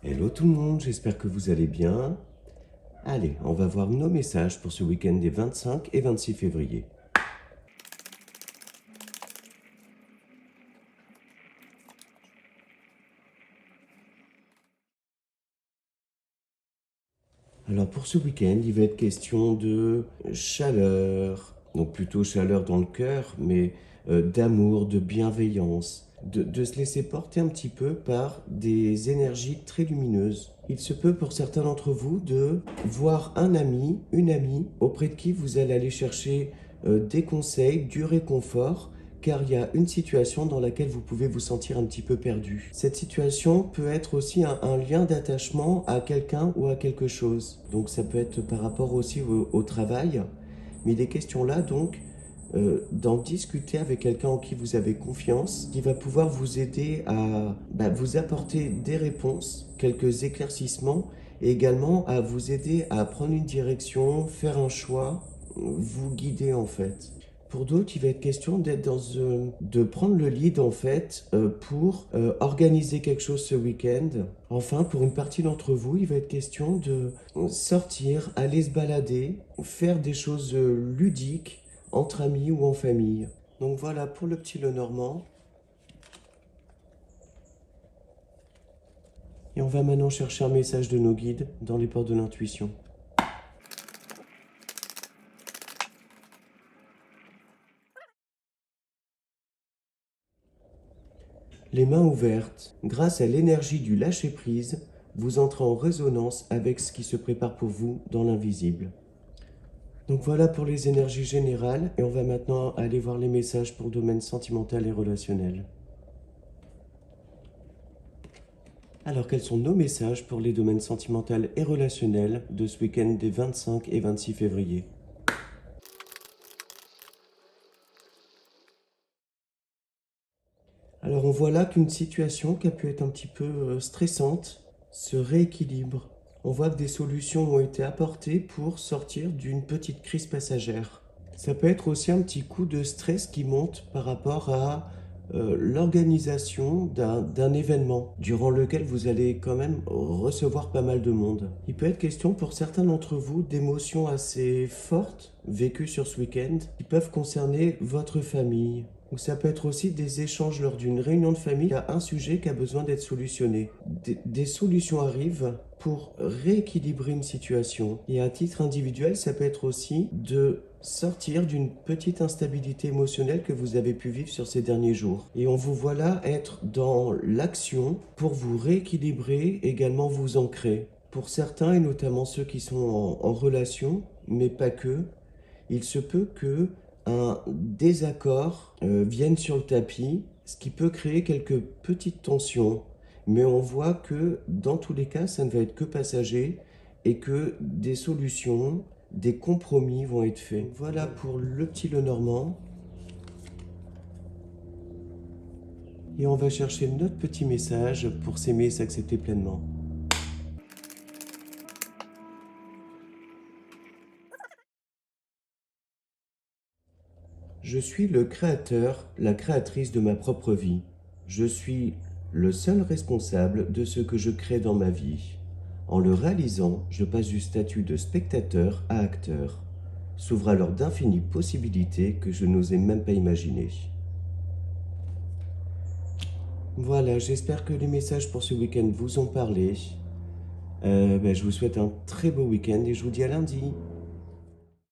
Hello tout le monde, j'espère que vous allez bien. Allez, on va voir nos messages pour ce week-end des 25 et 26 février. Alors pour ce week-end, il va être question de chaleur, donc plutôt chaleur dans le cœur, mais d'amour, de bienveillance, de se laisser porter un petit peu par des énergies très lumineuses. Il se peut pour certains d'entre vous de voir un ami, une amie, auprès de qui vous allez aller chercher des conseils, du réconfort, car il y a une situation dans laquelle vous pouvez vous sentir un petit peu perdu. Cette situation peut être aussi un lien d'attachement à quelqu'un ou à quelque chose. Donc ça peut être par rapport aussi au travail, mais il est question là donc d'en discuter avec quelqu'un en qui vous avez confiance, qui va pouvoir vous aider à vous apporter des réponses, quelques éclaircissements, et également à vous aider à prendre une direction, faire un choix, vous guider en fait. Pour d'autres, il va être question de prendre le lead en fait pour organiser quelque chose ce week-end. Enfin, pour une partie d'entre vous, il va être question de sortir, aller se balader, faire des choses ludiques entre amis ou en famille. Donc voilà pour le petit Lenormand. Et on va maintenant chercher un message de nos guides dans les portes de l'intuition. Les mains ouvertes, grâce à l'énergie du lâcher-prise, vous entrez en résonance avec ce qui se prépare pour vous dans l'invisible. Donc voilà pour les énergies générales et on va maintenant aller voir les messages pour le domaine sentimental et relationnel. Alors quels sont nos messages pour les domaines sentimental et relationnels de ce week-end des 25 et 26 février? Alors on voit là qu'une situation qui a pu être un petit peu stressante se rééquilibre. On voit que des solutions ont été apportées pour sortir d'une petite crise passagère. Ça peut être aussi un petit coup de stress qui monte par rapport à l'organisation d'un événement durant lequel vous allez quand même recevoir pas mal de monde. Il peut être question pour certains d'entre vous d'émotions assez fortes vécues sur ce week-end qui peuvent concerner votre famille. Ou ça peut être aussi des échanges lors d'une réunion de famille. Il y a un sujet qui a besoin d'être solutionné. Des solutions arrivent pour rééquilibrer une situation. Et à titre individuel, ça peut être aussi de sortir d'une petite instabilité émotionnelle que vous avez pu vivre sur ces derniers jours. Et on vous voit là être dans l'action pour vous rééquilibrer, également vous ancrer. Pour certains, et notamment ceux qui sont en relation, mais pas que, il se peut que un désaccord vienne sur le tapis, ce qui peut créer quelques petites tensions. Mais on voit que dans tous les cas, ça ne va être que passager et que des solutions, des compromis vont être faits. Voilà pour le petit Lenormand. Et on va chercher notre petit message pour s'aimer et s'accepter pleinement. Je suis le créateur, la créatrice de ma propre vie. Je suis le seul responsable de ce que je crée dans ma vie. En le réalisant, je passe du statut de spectateur à acteur. S'ouvrent alors d'infinies possibilités que je n'osais même pas imaginer. Voilà, j'espère que les messages pour ce week-end vous ont parlé. Je vous souhaite un très beau week-end et je vous dis à lundi.